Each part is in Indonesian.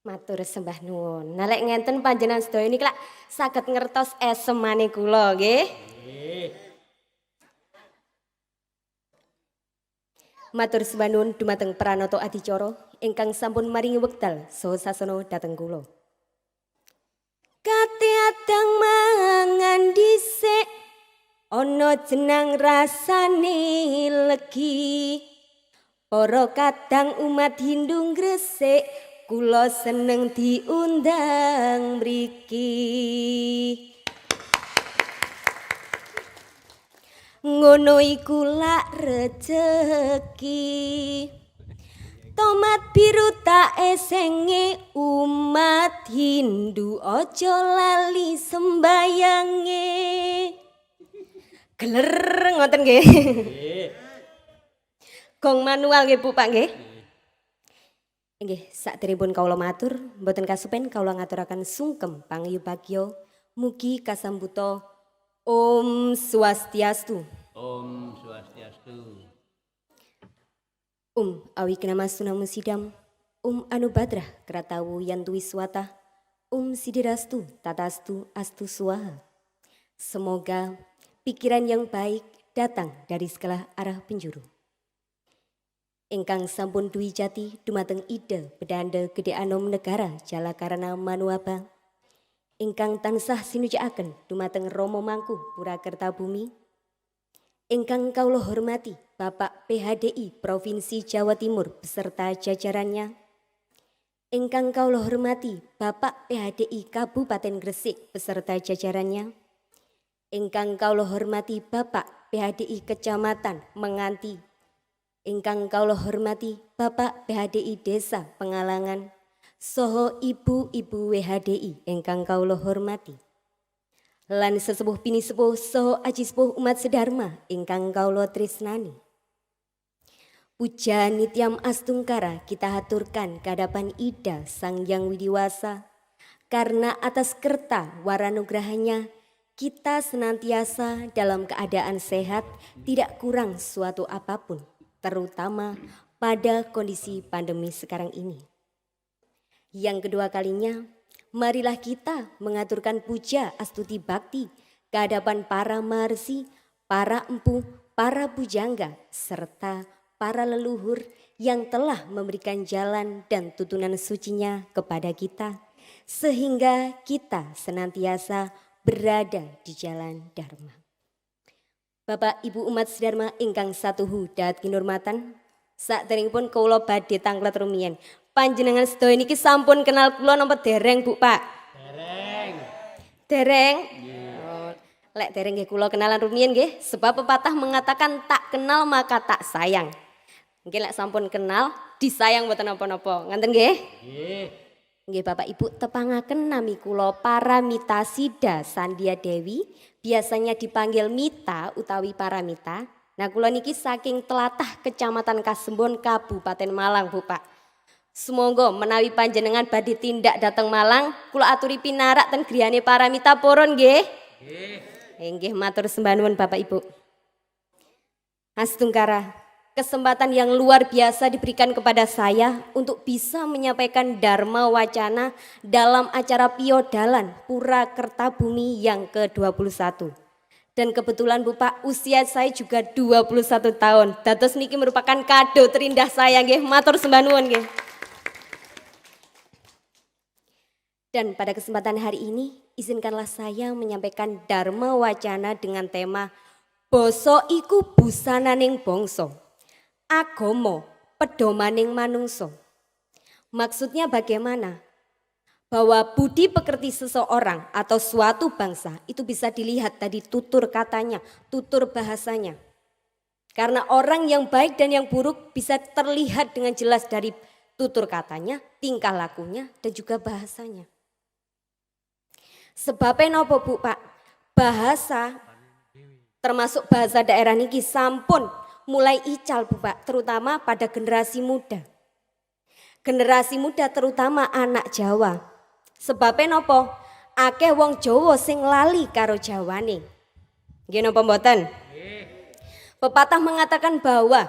Matur sembah nuwun. Nah lek ngenten panjenengan sedaya niki lak saged ngertos esemane kula nggih. Matur sembah nuwun dumateng pranata adicara ingkang sampun maringi wekdal saha sasana dhateng kula. Kate adang mangan dhisik ana jenang rasane legi. Para kadang umat Hindu gresik kula seneng diundang mriki. Ngono iku lak rejeki. Tomat biru tak esenge umat Hindu ojo lali sembayange. Geler ngoten nggih. Gong manual nggih Bu Pak nggih. Nggih, sakderengipun kawula matur, mboten kasupen kawula ngaturaken sungkem pangayubagya mugi kasambuta Om Swastiastu. Om Swastiastu. Awignama sunamu sidam. Anubadrah kratawu yantu wiswata. Sidirastu tatastu astu swaha. Semoga pikiran yang baik datang dari segala arah penjuru. Ingkang sampun duwi jati dumateng ide bedanda gede anom negara jalakarana manuaba. Ingkang tansah sinujakaken dumateng Romo Mangku Purakerta Bumi. Ingkang kawula hormati Bapak PHDI Provinsi Jawa Timur beserta jajarannya. Ingkang kawula hormati Bapak PHDI Kabupaten Gresik beserta jajarannya. Ingkang kawula hormati Bapak PHDI Kecamatan Menganti. Ingkang kawula hormati Bapak PHDI Desa Pengalangan. Soho ibu-ibu WHDI ingkang kawula hormati. Lan sesepuh bini sepuh soho aji sepuh umat sedharma ingkang kawula tresnani. Puja Nityam Astungkara kita haturkan kehadapan Ida Sang Yang Widiwasa. Karena atas kerta waranugrahanya kita senantiasa dalam keadaan sehat, tidak kurang suatu apapun, terutama pada kondisi pandemi sekarang ini. Yang kedua kalinya, marilah kita mengaturkan puja astuti bakti ke hadapan para maharsi, para empu, para bujangga, serta para leluhur yang telah memberikan jalan dan tuntunan sucinya kepada kita, sehingga kita senantiasa berada di jalan Dharma. Bapak Ibu umat sedharma ingkang satuhu dahat kinurmatan, sakderengipun kawula badhe tanglet rumiyin. Panjenengan sedaya niki sampun kenal kula napa dereng Bu Pak? Dereng. Dereng? Oh, lek dereng nggih kula kenalan rumiyin nggih, sebab pepatah mengatakan tak kenal maka tak sayang. Nggih lek sampun kenal disayang mboten napa-napa. Ngoten nggih? Nggih. Nggih Bapak Ibu tepangaken nami kula Paramita Sida Sandia Dewi, biasanya dipanggil Mita utawi Paramita. Nah kula niki saking telatah Kecamatan Kasembon Kabupaten Malang Bu Pak. Semoga menawi panjenengan badhe tindak dateng Malang, kula aturi pinarak ten griyane Paramita Poron nggih. Nggih. Nggih matur sembah nuwun Bapak Ibu. Astungkara, kesempatan yang luar biasa diberikan kepada saya untuk bisa menyampaikan Dharma Wacana dalam acara Piodalan Purakerta Bumi yang ke-21. Dan kebetulan Bu Pak, usia saya juga 21 tahun. Dados niki merupakan kado terindah saya nggih, matur sembah nuwun nggih. Dan pada kesempatan hari ini, izinkanlah saya menyampaikan Dharma Wacana dengan tema Basa iku busananing bangsa, agama pedomaning manungsa. Maksudnya bagaimana? Bahwa budi pekerti seseorang atau suatu bangsa itu bisa dilihat dari tutur katanya, tutur bahasanya. Karena orang yang baik dan yang buruk bisa terlihat dengan jelas dari tutur katanya, tingkah lakunya, dan juga bahasanya. Sebabnya napa Bu Pak? Bahasa termasuk bahasa daerah niki sampun mulai ical Bu Pak, terutama pada generasi muda. Generasi muda terutama anak Jawa. Sebabnya napa? Akeh wong Jawa sing lali karo Jawane. Nggih napa mboten? Pepatah mengatakan bahwa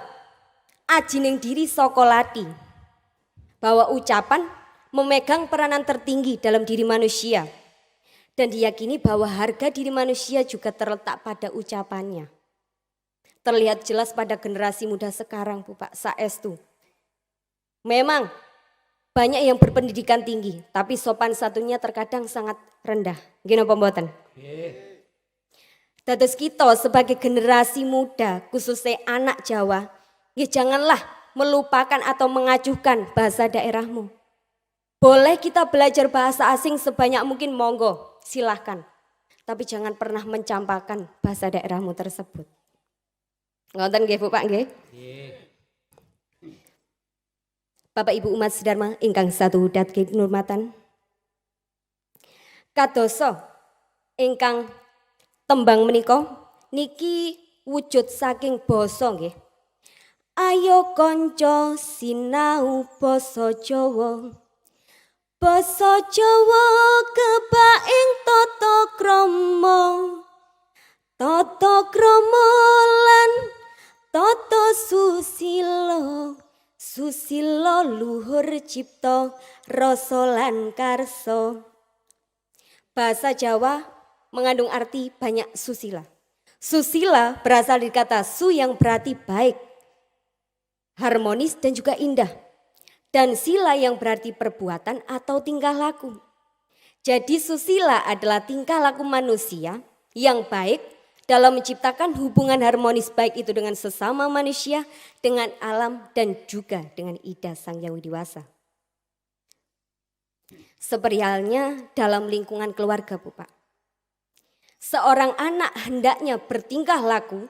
ajining diri saka lati. Bahwa ucapan memegang peranan tertinggi dalam diri manusia. Dan diyakini bahwa harga diri manusia juga terletak pada ucapannya. Terlihat jelas pada generasi muda sekarang, Bu Pak, saestu. Memang banyak yang berpendidikan tinggi, tapi sopan santunnya terkadang sangat rendah. Gini pembuatan. Dados kita sebagai generasi muda, khususnya anak Jawa, ya janganlah melupakan atau mengacuhkan bahasa daerahmu. Boleh kita belajar bahasa asing sebanyak mungkin, monggo, silahkan. Tapi jangan pernah mencampakkan bahasa daerahmu tersebut. Ngonten nggih Bu Pak nggih? Bapak Ibu umat sedharma ingkang satuhudat kinurmatan. Kadoso ingkang tembang menika niki wujud saking basa nggih. Ayo kanca sinau basa Jawa. Basa Jawa kebaing tata krama. Tata krama lan tata susila. Susila luhur cipta rasa lan karsa. Bahasa Jawa mengandung arti banyak susila. Susila berasal dari kata su yang berarti baik, harmonis dan juga indah. Dan sila yang berarti perbuatan atau tingkah laku. Jadi susila adalah tingkah laku manusia yang baik dalam menciptakan hubungan harmonis baik itu dengan sesama manusia, dengan alam dan juga dengan Ida Sang Hyang Widi Wasa. Seperti halnya dalam lingkungan keluarga, Bu Pak. Seorang anak hendaknya bertingkah laku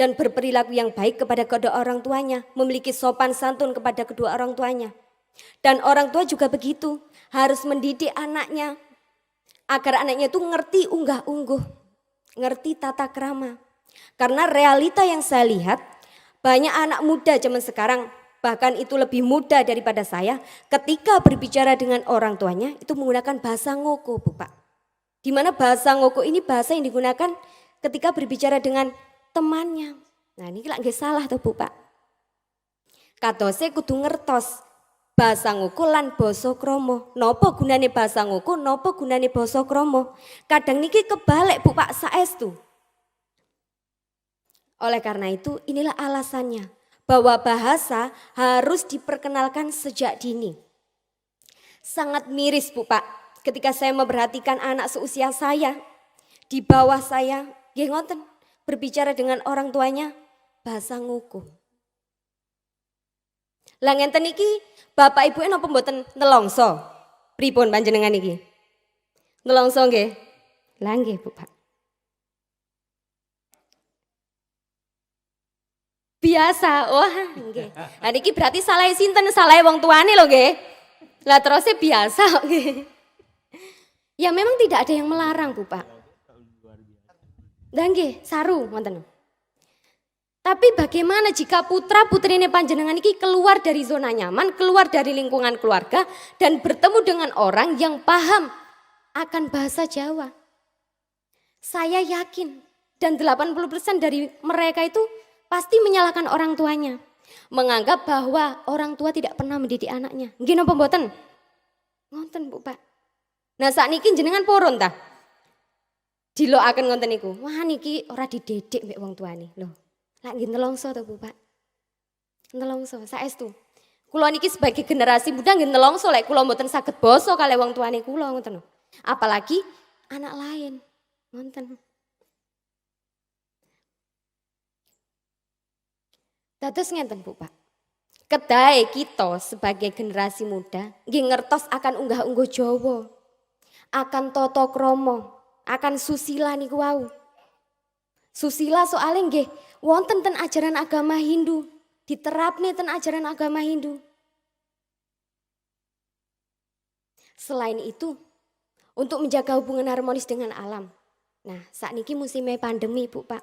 dan berperilaku yang baik kepada kedua orang tuanya, memiliki sopan santun kepada kedua orang tuanya. Dan orang tua juga begitu, harus mendidik anaknya agar anaknya itu ngerti unggah-ungguh, ngerti tata krama. Karena realita yang saya lihat, banyak anak muda zaman sekarang, bahkan itu lebih muda daripada saya, ketika berbicara dengan orang tuanya itu menggunakan bahasa ngoko, Bu Pak. Di mana bahasa ngoko ini bahasa yang digunakan ketika berbicara dengan temannya. Nah ini lagi salah tuh Bu Pak. Katose kudu ngertos basa ngoko lan basa krama. Napa gunane basa ngoko, napa gunane basa krama? Kadang niki kebalik Bu Pak, saestu. Oleh karena itu inilah alasannya bahwa bahasa harus diperkenalkan sejak dini. Sangat miris Bu Pak ketika saya memperhatikan anak seusia saya, di bawah saya, nggih ngoten, berbicara dengan orang tuanya bahasa ngoko. Lah ngenten iki Bapak Ibu napa mboten nelongso? Pripun panjenengan iki? Nelongso nggih? Lah nggih Bu Pak. Biasa, wah nggih. Lah niki berarti salah sinten? Salah wong tuane lho nggih. Lah terusnya biasa nggih. Ya memang tidak ada yang melarang Bu Pak. Dan nggih, saru wonten. Tapi bagaimana jika putra putrine panjenengan iki keluar dari zona nyaman, keluar dari lingkungan keluarga dan bertemu dengan orang yang paham akan bahasa Jawa? Saya yakin dan 80% dari mereka itu pasti menyalahkan orang tuanya. Menganggap bahwa orang tua tidak pernah mendidik anaknya. Nggih napa mboten? Ngonten Bu Pak. Nah sakniki jenengan purun ta? Dilokaken ngonten niku. Wah niki ora dididik mbek wong tuane. Lho, lak nggih nelongso to Bu Pak. Nelongso saestu. Kula niki sebagai generasi muda nggih nelongso lek kula mboten saged basa kalih wong tuane kula ngoten lho. Apalagi anak lain. Ngonten. Dados ngenten Bu Pak. Kedai kita sebagai generasi muda nggih ngertos akan unggah-ungguh Jawa. Akan tata krama, akan susila niku wau. Susila soalnya nggih wonten ten ajaran agama Hindu, diterapne ten ajaran agama Hindu. Selain itu, untuk menjaga hubungan harmonis dengan alam. Nah, sakniki musimnya pandemi, Bu Pak.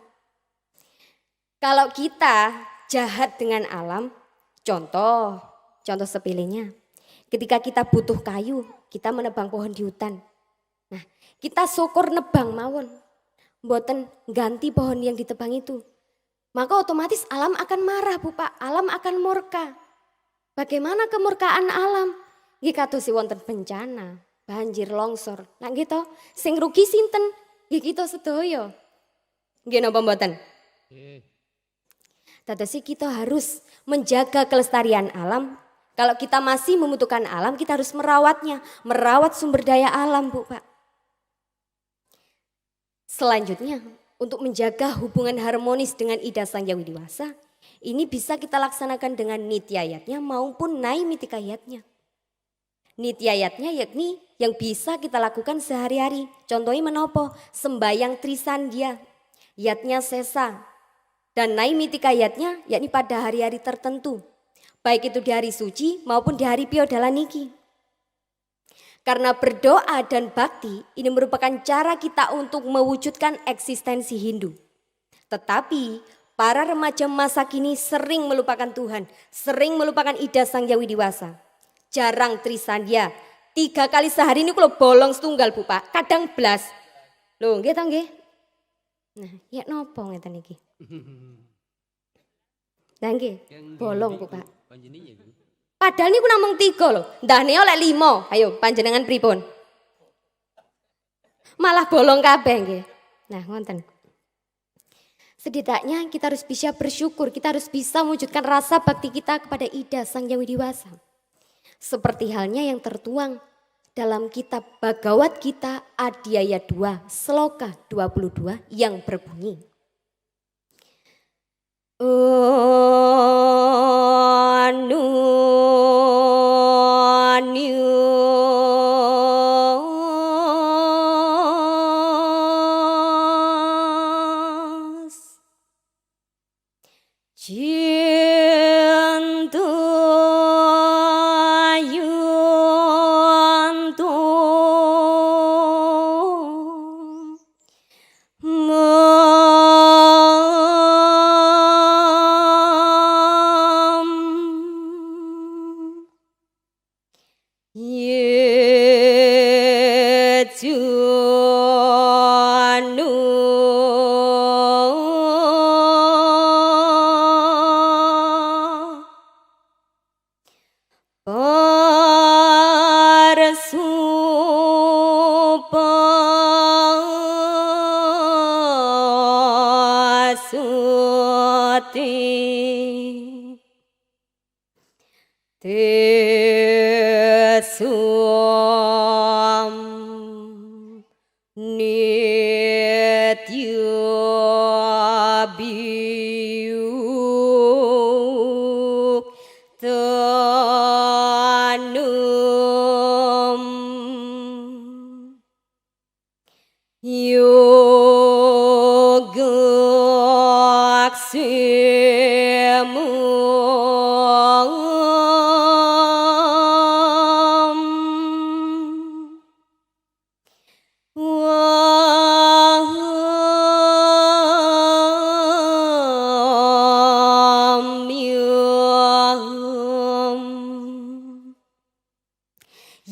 Kalau kita jahat dengan alam, contoh sepilihnya. Ketika kita butuh kayu, kita menebang pohon di hutan. Nah, kita syukur nebang mawon, mboten ganti pohon yang ditebang itu. Maka otomatis alam akan marah Bu Pak, alam akan murka. Bagaimana kemurkaan alam? Nggih kados wonten bencana, banjir, longsor. Lah nggih to, sing rugi sinten? Nggih kita sedaya. Nggih napa mboten? Nggih. Tetapi kita harus menjaga kelestarian alam. Kalau kita masih membutuhkan alam, kita harus merawatnya, merawat sumber daya alam, Bu, Pak. Selanjutnya, untuk menjaga hubungan harmonis dengan Ida Sang Hyang Widi-Wasa, ini bisa kita laksanakan dengan nityayatnya maupun naimitikayatnya. Nityayatnya yakni yang bisa kita lakukan sehari-hari. Contohnya menopo? Sembayang Trisandya, yatnya sesa. Dan naimitikayatnya yakni pada hari-hari tertentu. Baik itu di hari suci maupun di hari Piodalaniki. Karena berdoa dan bakti ini merupakan cara kita untuk mewujudkan eksistensi Hindu. Tetapi para remaja masa kini sering melupakan Tuhan, sering melupakan Ida Sang Hyang Widi-Wasa. Jarang Trisandya, 3 kali sehari ini kalau bolong setunggal Bu Pak, kadang blas. Loh nggih ta nggih? Nah, ya nopo ngeten iki? Nah nggih, bolong Bu Pak. Panjenengan itu. Padahal niku namung 3 lho. Ndahne oleh 5. Ayo panjenengan pripun? Malah bolong kabeh nggih. Nah, ngoten. Setidaknya kita harus bisa bersyukur, kita harus bisa mewujudkan rasa bakti kita kepada Ida Sang Hyang Widi-Wasa. Seperti halnya yang tertuang dalam kitab Bhagavad Gita Adhyaya 2 Sloka 22 yang berbunyi.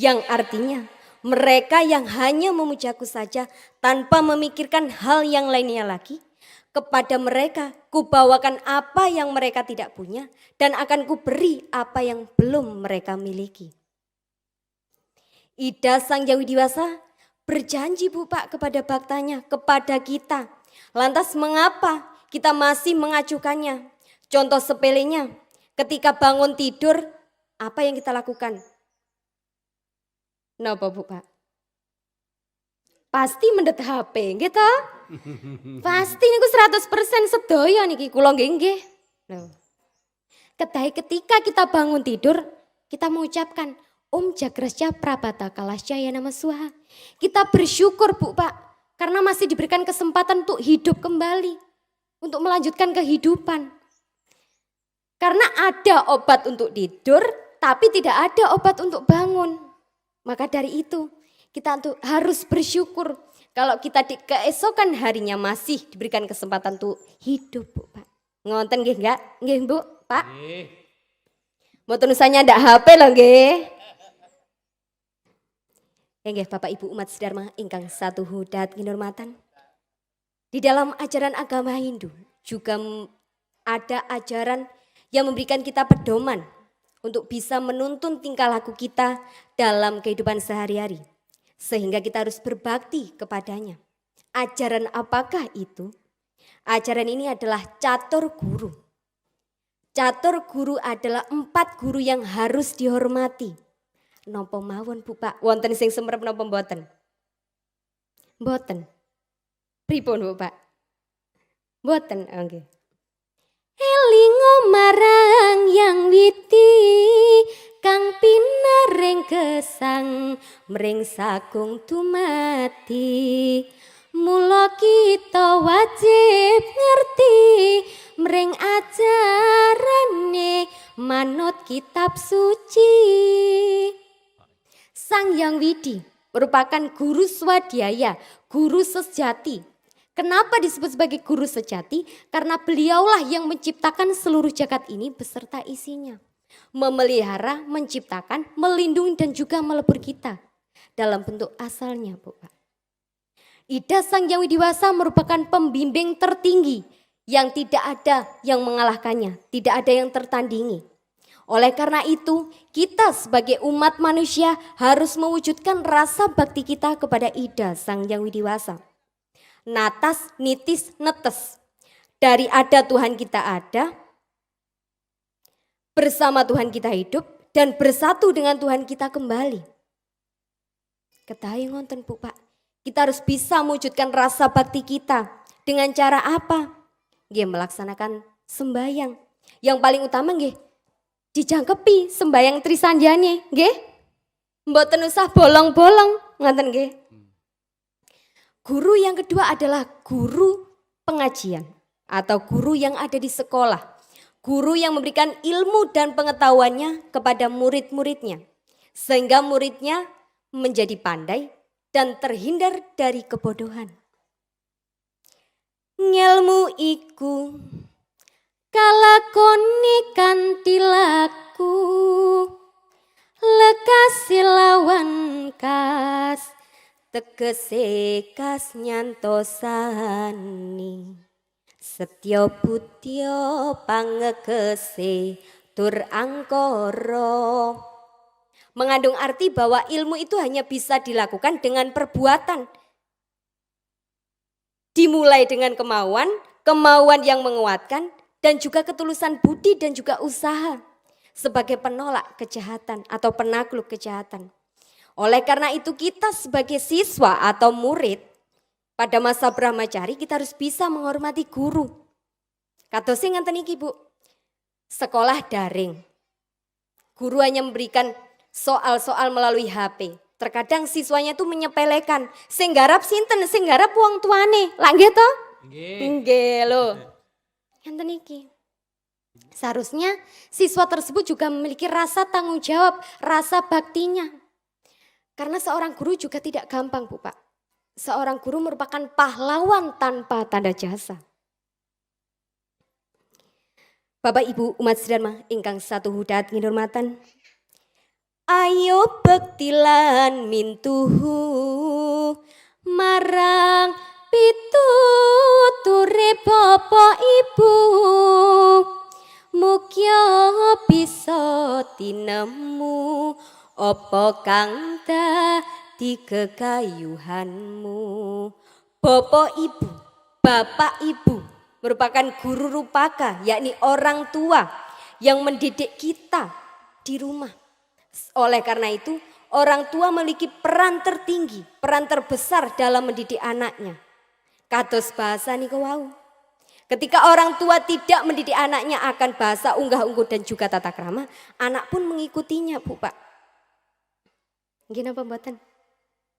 Yang artinya mereka yang hanya memujaku saja tanpa memikirkan hal yang lainnya lagi. Kepada mereka kubawakan apa yang mereka tidak punya dan akan kuberi apa yang belum mereka miliki. Ida Sang Hyang Widi-Wasa berjanji Bu Pak kepada baktanya, kepada kita. Lantas mengapa kita masih mengacuhkannya? Contoh sepelenya, ketika bangun tidur apa yang kita lakukan? Napa Bu Pak? Pasti mendet HP, gitu? Pasti niku 100% sedaya niki kula nggih. Loh. Ketika kita bangun tidur, kita mengucapkan Om Jagrasya Prabhata Kalasya Nama Swaha. Kita bersyukur Bu Pak, karena masih diberikan kesempatan untuk hidup kembali, untuk melanjutkan kehidupan. Karena ada obat untuk tidur, tapi tidak ada obat untuk bangun. Maka dari itu, kita harus bersyukur kalau kita di keesokan harinya masih diberikan kesempatan untuk hidup Bu Pak. Ngonten nggih enggak? Nggih Bu Pak? Nggih. Mboten usahanya ndak HP lho nggih. Nggih Bapak Ibu umat sedharma ingkang satuhu dahat kinurmatan. Di dalam ajaran agama Hindu juga ada ajaran yang memberikan kita pedoman untuk bisa menuntun tingkah laku kita dalam kehidupan sehari-hari. Sehingga kita harus berbakti kepadanya. Ajaran apakah itu? Ajaran ini adalah catur guru. Catur guru adalah 4 guru yang harus dihormati. Napa mawon Bu Pak? Wonten sing semrep napa mboten? Mboten. Pripun Bu Pak? Mboten, nggih. Elingo marang yang witi kang pinaring gesang mring sagung dumati. Mula kita wajib ngerti mring ajarane manut kitab suci. Sang Hyang Widi merupakan guru swadhyaya, guru sejati. Kenapa disebut sebagai guru sejati? Karena beliaulah yang menciptakan seluruh jagat ini beserta isinya. Memelihara, menciptakan, melindungi dan juga melebur kita dalam bentuk asalnya, Bu Pak. Ida Sang Hyang Widiwasa merupakan pembimbing tertinggi yang tidak ada yang mengalahkannya, tidak ada yang tertandingi. Oleh karena itu, kita sebagai umat manusia harus mewujudkan rasa bakti kita kepada Ida Sang Hyang Widiwasa. Natas, nitis, netes. Dari ada Tuhan kita ada, bersama Tuhan kita hidup, dan bersatu dengan Tuhan kita kembali. Ketahui ngonten Bu Pak, kita harus bisa mewujudkan rasa bakti kita. Dengan cara apa? Nggih, melaksanakan sembahyang. Yang paling utama nggih, dijangkepi sembahyang trisanjane, nggih. Mboten usah bolong-bolong, ngoten nggih. Guru yang kedua adalah guru pengajian atau guru yang ada di sekolah. Guru yang memberikan ilmu dan pengetahuannya kepada murid-muridnya. Sehingga muridnya menjadi pandai dan terhindar dari kebodohan. Ngelmu iku kalakoni kanthi laku lekasi lawan kas tegese kas nyantosani setya butya pangegese tur angkara. Mengandung arti bahwa ilmu itu hanya bisa dilakukan dengan perbuatan. Dimulai dengan kemauan, kemauan yang menguatkan, dan juga ketulusan budi dan juga usaha sebagai penolak kejahatan atau penakluk kejahatan. Oleh karena itu kita sebagai siswa atau murid pada masa Brahmacari kita harus bisa menghormati guru. Kados sing ngenten iki Bu, sekolah daring. Guru hanya memberikan soal-soal melalui HP. Terkadang siswanya itu menyepelekan. Sing garap sinten, sing garap wong tuane. Lah nggih to? Nggih lho. Ngenten iki. Seharusnya siswa tersebut juga memiliki rasa tanggung jawab, rasa baktinya. Karena seorang guru juga tidak gampang Bu Pak. Seorang guru merupakan pahlawan tanpa tanda jasa. Bapak Ibu umat sedherek ingkang satu hudat ngirmatan. Ayo bektilan mintuhu marang pituture Bapak Ibu. Mukya bisa tinemu apa kang dadi gegayuhanmu. Bapak Ibu, Bapak Ibu merupakan guru rupaka, yakni orang tua yang mendidik kita di rumah. Oleh karena itu, orang tua memiliki peran tertinggi, peran terbesar dalam mendidik anaknya. Kados bahasa niku wau. Ketika orang tua tidak mendidik anaknya akan bahasa unggah-ungguh dan juga tata krama, anak pun mengikutinya, Bu Pak. Nggih napa mboten?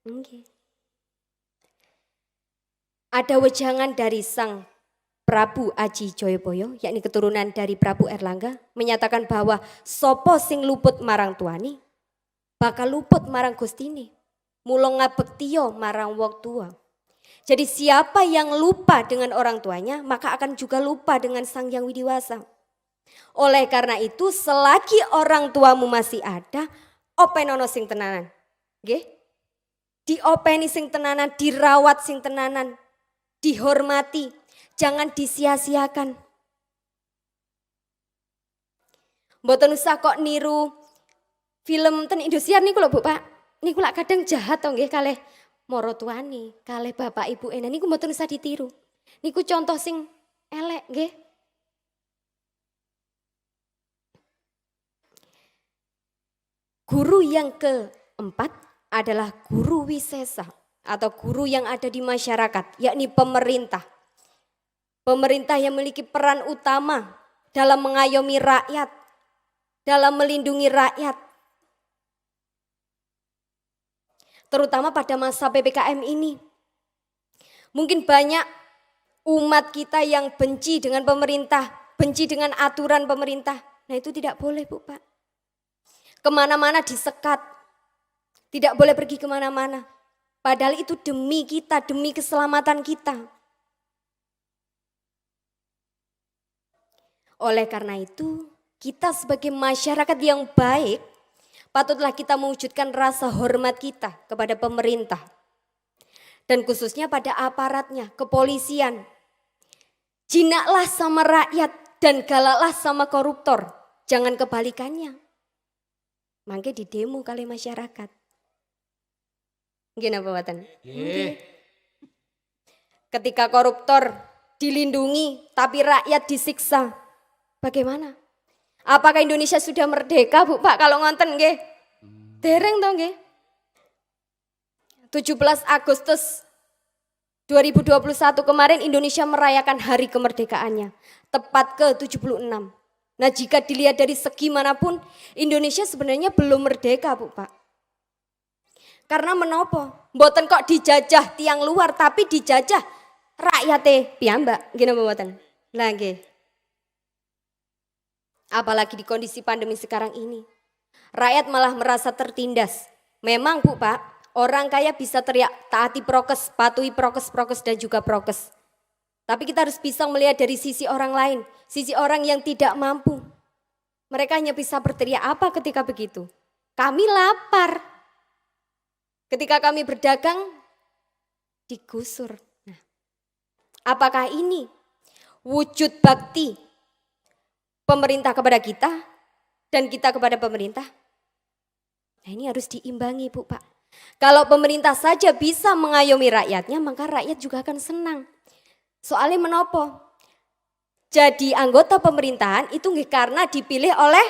Nggih. Ada wejangan dari Sang Prabu Aji Joyoboyo, yakni keturunan dari Prabu Erlangga, menyatakan bahwa sopo sing luput marang tuani, bakal luput marang gustine. Mula ngabektiya marang wong tua. Jadi siapa yang lupa dengan orang tuanya, maka akan juga lupa dengan Sang Hyang Widiwasa. Oleh karena itu, selagi orang tuamu masih ada, openono sing tenanan. Nggih? Diopeni sing tenanan, dirawat sing tenanan, dihormati. Jangan disia-siakan. Mboten usah kok niru film ten Indosiar niku lho Bu Pak. Niku lak kadang jahat to nggih kalih marotuani, kalih bapak ibu ena niku mboten usah ditiru. Niku contoh sing elek nggih. Guru yang keempat adalah guru wisesa atau guru yang ada di masyarakat, yakni pemerintah. Pemerintah yang memiliki peran utama dalam mengayomi rakyat, dalam melindungi rakyat. Terutama pada masa PPKM ini. Mungkin banyak umat kita yang benci dengan pemerintah, benci dengan aturan pemerintah. Nah itu tidak boleh Bu Pak. Kemana-mana disekat, tidak boleh pergi kemana-mana. Padahal itu demi kita, demi keselamatan kita. Oleh karena itu, kita sebagai masyarakat yang baik, patutlah kita mewujudkan rasa hormat kita kepada pemerintah. Dan khususnya pada aparatnya, kepolisian. Jinaklah sama rakyat dan galaklah sama koruptor. Jangan kebalikannya. Mangke di demo kali masyarakat. Nggih napa mboten? Nggih. Ketika koruptor dilindungi tapi rakyat disiksa. Bagaimana? Apakah Indonesia sudah merdeka Bu Pak kalau ngonten nggih? Dereng to nggih. 17 Agustus 2021 kemarin Indonesia merayakan hari kemerdekaannya. Tepat ke-76. Nah jika dilihat dari segi manapun, Indonesia sebenarnya belum merdeka Bu Pak. Karena menopo? Mboten kok dijajah tiang luar, tapi dijajah rakyate piyambak. Gini mboten? Lah nggih. Apalagi di kondisi pandemi sekarang ini. Rakyat malah merasa tertindas. Memang Bu Pak, orang kaya bisa teriak taati prokes, patuhi prokes dan juga prokes. Tapi kita harus bisa melihat dari sisi orang lain, sisi orang yang tidak mampu. Mereka hanya bisa berteriak apa ketika begitu? Kami lapar. Ketika kami berdagang, digusur. Nah, apakah ini wujud bakti pemerintah kepada kita dan kita kepada pemerintah? Nah ini harus diimbangi Bu Pak. Kalau pemerintah saja bisa mengayomi rakyatnya, maka rakyat juga akan senang. Soalnya menopo? Jadi anggota pemerintahan itu nggih karena dipilih oleh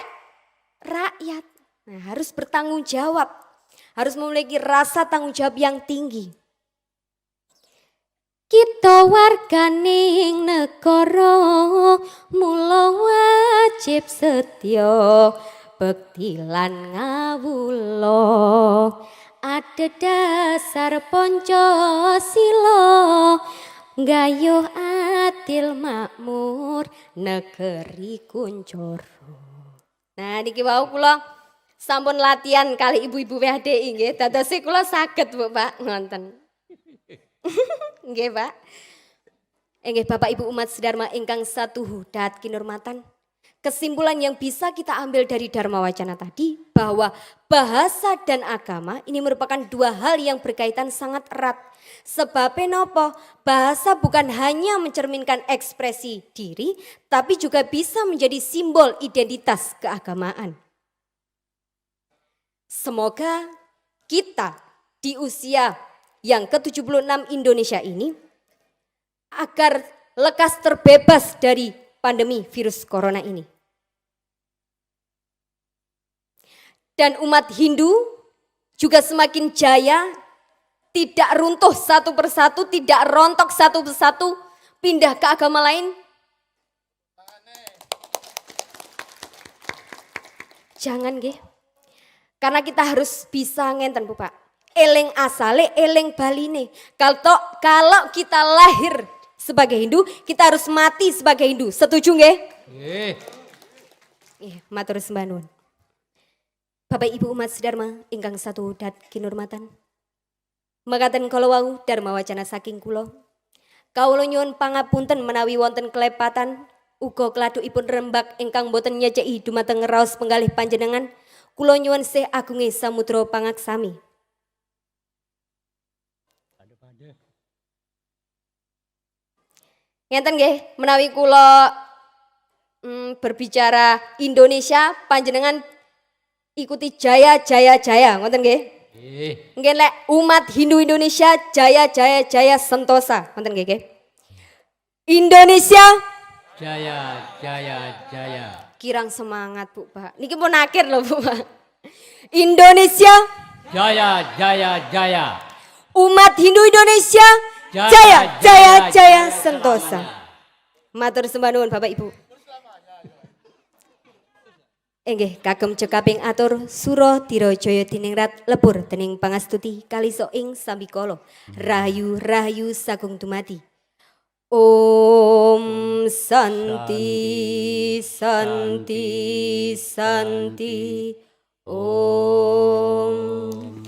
rakyat. Nah, harus bertanggung jawab. Harus memiliki rasa tanggung jawab yang tinggi. Kita warganing negara mula wajib setya bekti lan ngawula. Ada dasar Pancasila gayuh adil makmur negeri kuncoro. Nah niki wau kula sampun latihan kali ibu-ibu WHDI nggih. Dadose kula saged Bu Pak ngonten. Nggih Pak. Nggih Bapak Ibu umat sedharma ingkang satuhu dahat kinurmatan. Kesimpulan yang bisa kita ambil dari Dharma Wacana tadi bahwa bahasa dan agama ini merupakan dua hal yang berkaitan sangat erat. Sebab nopo? Bahasa bukan hanya mencerminkan ekspresi diri, tapi juga bisa menjadi simbol identitas keagamaan. Semoga kita di usia yang ke-76 Indonesia ini agar lekas terbebas dari pandemi virus corona ini. Dan umat Hindu juga semakin jaya, tidak runtuh satu persatu, tidak rontok satu persatu, pindah ke agama lain. Jangan nggih. Karena kita harus bisa ngenten Bu Pak. Eling asale, eling baline. Kalau kita lahir sebagai Hindu, kita harus mati sebagai Hindu. Setuju nggih? Nggih. Nggih, matur sembah nuwun. Bapak Ibu umat sedharma ingkang satu dahat kinurmatan. Mekaten kala wau Dharma Wacana saking kula. Kawula nyuwun pangapunten menawi wonten kelepatan uga kladukipun rembag ingkang boten nyeceki dumateng raos penggalih panjenengan. Kula nyuwun sih agunge samudra pangaksami. Ngenten nggih, menawi kula berbicara Indonesia panjenengan ikuti jaya jaya jaya ngoten nggih. Nggih lek umat Hindu Indonesia jaya jaya jaya sentosa ngoten nggih. Indonesia Jaya, jaya, jaya. kirang semangat Bu Pak. Niki pun akhir loh Bu Pak. Indonesia Jaya, jaya, jaya. umat Hindu Indonesia Jaya, jaya jaya jaya, jaya jaya sentosa. selamanya. Matur sembah nuwun Bapak Ibu. Enggih kagem cekaping atur sura dirajaya diningrat lebur dening pangastuti kalisa ing sambikala rahayu rahayu sagung dumadi. Om Santi Santi Santi Om